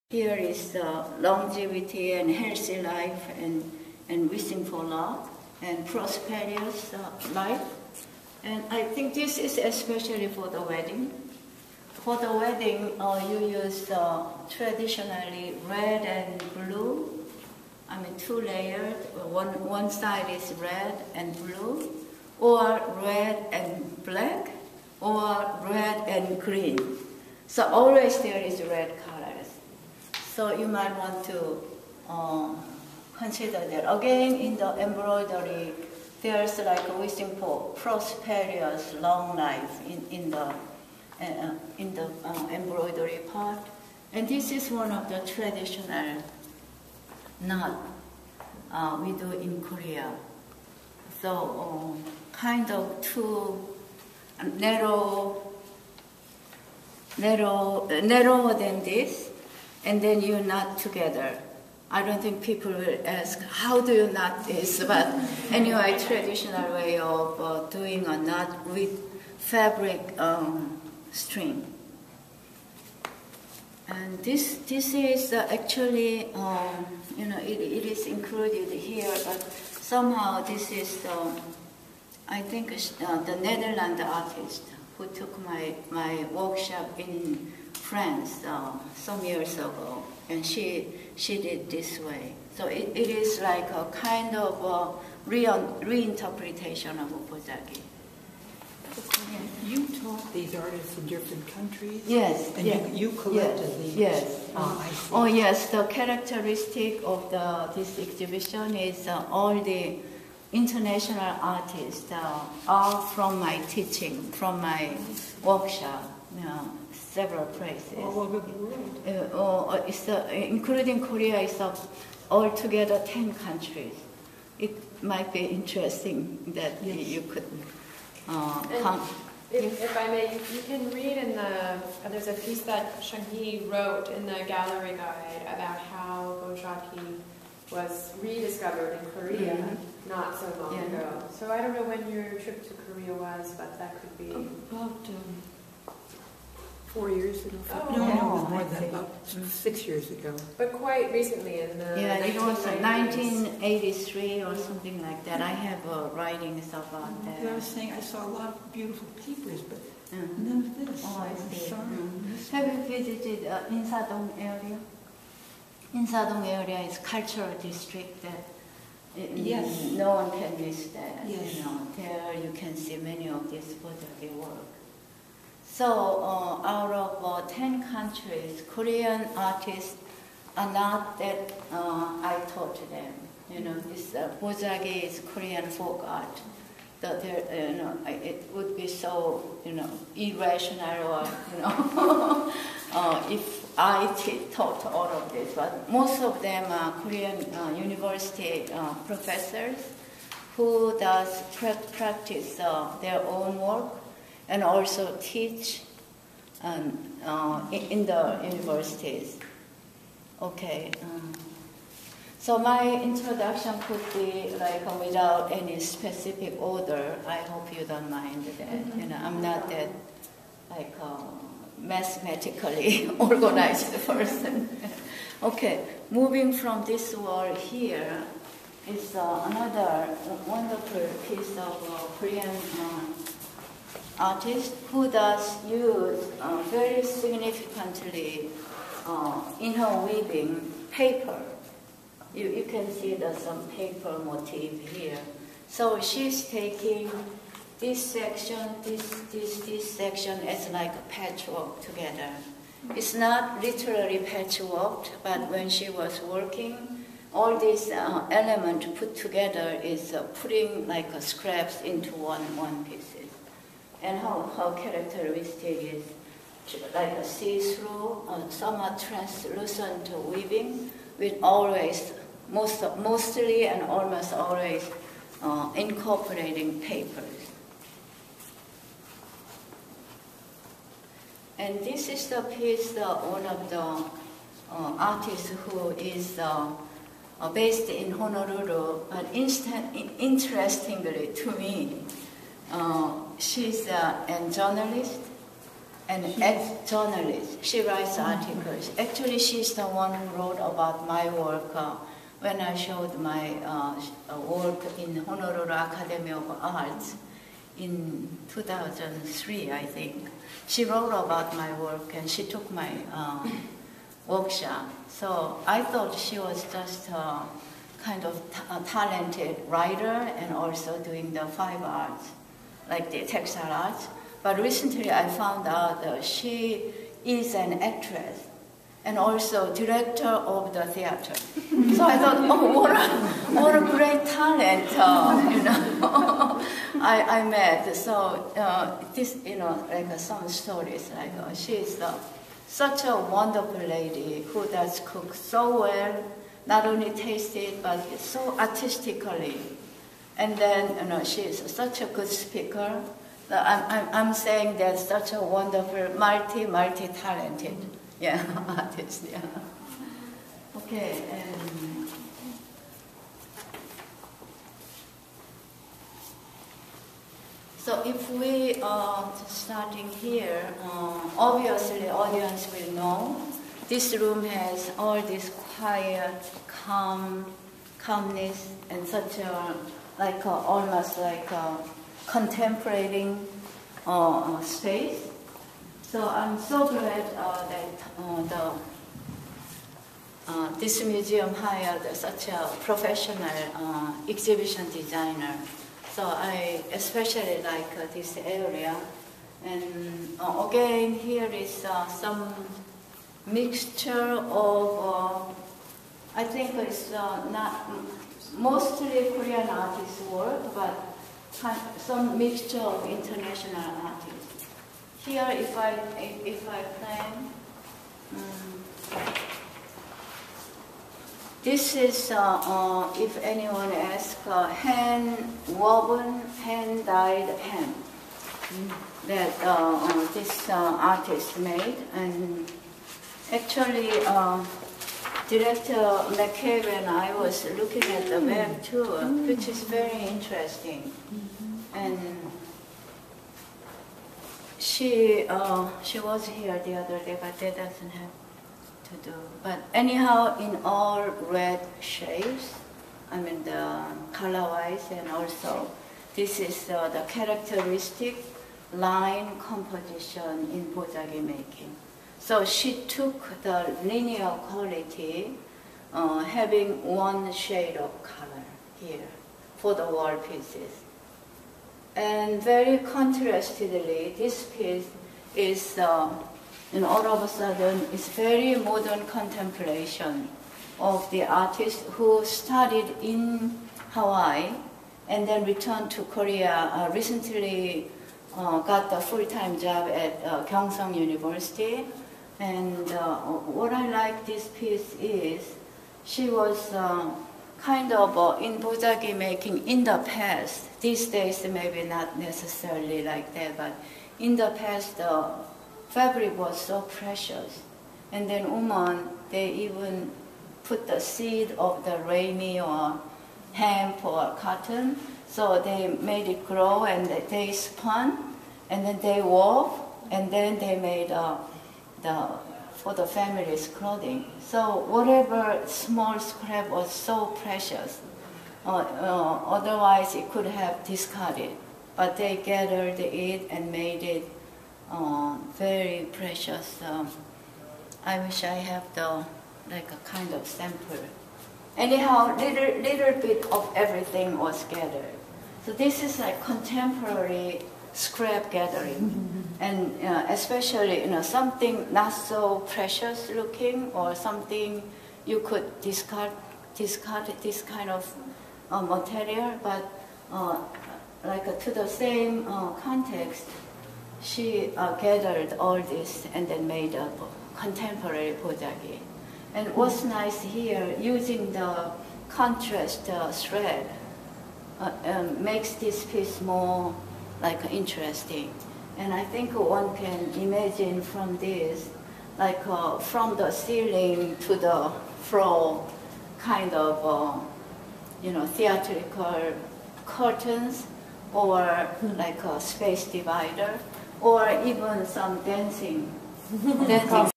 Here is longevity and healthy life and wishing for love and prosperous life. And I think this is especially for the wedding. For the wedding, you use traditionally red and blue. I mean, two layered. One side is red and blue, or red and black, or red and green. So always there is red colors. So you might want to consider that. Again, in the embroidery, there's like a wishing for prosperous long life in the embroidery part. And this is one of the traditional knot we do in Korea. So kind of two narrower than this, and then you knot together. I don't think people will ask, how do you knot this? But anyway, traditional way of doing a knot with fabric string. And this is actually, it is included here, but somehow this is, I think the Netherlands artist who took my workshop in France some years ago, and she did this way. So it is like a kind of reinterpretation of Bozagi. You taught these artists in different countries? Yes. And yes, you collected these? Yes. I see. Oh yes, the characteristic of this exhibition is all the international artists are from my teaching, from my workshop, several places. All over the world. Including Korea, it's altogether 10 countries. It might be interesting that you could come. If I may, you can read in there's a piece that Chunghie wrote in the gallery guide about how Bozagi was rediscovered in Korea not so long ago. So I don't know when your trip to Korea was, but that could be about 4 years ago. Oh, no, okay. it was more than about 6 years ago. But quite recently in the it was 1990s. 1983 or something like that. I have writings about that. I was saying I saw a lot of beautiful papers, but none of this. Oh, I see. Sorry. Have you visited Insadong area? Insadong area is cultural district that no one can miss that. Yes. There you can see many of these Bozagi work. So out of 10 countries, Korean artists are not that I taught them. This Bozagi is Korean folk art. It would be so irrational or if I taught all of this. But most of them are Korean university professors who does practice their own work and also teach in the universities. Okay. So my introduction could be like without any specific order. I hope you don't mind that. I'm not that like mathematically organized person. Okay, moving from this wall here is another wonderful piece of Korean artist who does use very significantly in her weaving paper. You can see some paper motif here. So she's taking this section, this section as like a patchwork together. It's not literally patchworked, but when she was working, all these elements put together is putting like scraps into one piece. And how characteristic is like a see-through, somewhat translucent weaving with always, mostly and almost always incorporating papers. And this is the piece one of the artists who is based in Honolulu, but interestingly to me, she's a journalist an ex-journalist. She writes articles. Actually, she's the one who wrote about my work when I showed my work in Honolulu Academy of Arts in 2003, I think. She wrote about my work and she took my workshop. So I thought she was just a kind of talented writer and also doing the fine arts, like the textile arts. But recently I found out that she is an actress and also director of the theater. So I thought, oh, what a great talent, you know, I met. So this, you know, like some stories, like she's such a wonderful lady who does cook so well, not only taste it, but so artistically. And then, you know, she's such a good speaker. I'm saying that such a wonderful, multi-talented, yeah, artist, yeah. Okay, and so if we are starting here, obviously audience will know this room has all this quiet, calmness, and such a, like almost like a contemplating space. So I'm so glad that this museum hired such a professional exhibition designer. So I especially like this area. And again, here is some mixture of, I think it's not mostly Korean artists' work, but some mixture of international artists. Here, if I plan, this is, if anyone asks, hand-woven, hand-dyed hem that this artist made. And actually, Director McCabe and I was looking at the web too, which is very interesting. And she was here the other day, but that doesn't have to do. But anyhow, in all red shades, I mean the color-wise, and also this is the characteristic line composition in bojagi making. So she took the linear quality, having one shade of color here for the wall pieces. And very contrastedly, this piece is, and all of a sudden, it's very modern contemplation of the artist who studied in Hawaii and then returned to Korea, recently got a full-time job at Gyeongsang University. And what I like this piece is, she was kind of in bojagi making in the past. These days maybe not necessarily like that, but in the past the fabric was so precious. And then women, they even put the seed of the rami or hemp or cotton, so they made it grow and they spun, and then they wove, and then they made for the family's clothing. So whatever small scrap was so precious, otherwise it could have discarded. But they gathered it and made it very precious. I wish I have like a kind of sample. Anyhow, little bit of everything was gathered. So this is like contemporary scrap gathering. And especially, something not so precious looking or something you could discard this kind of material, but like to the same context, she gathered all this and then made a contemporary bojagi. And what's nice here, using the contrast thread makes this piece more like interesting. And I think one can imagine from this, like from the ceiling to the floor, kind of, theatrical curtains, or like a space divider. or even some dancing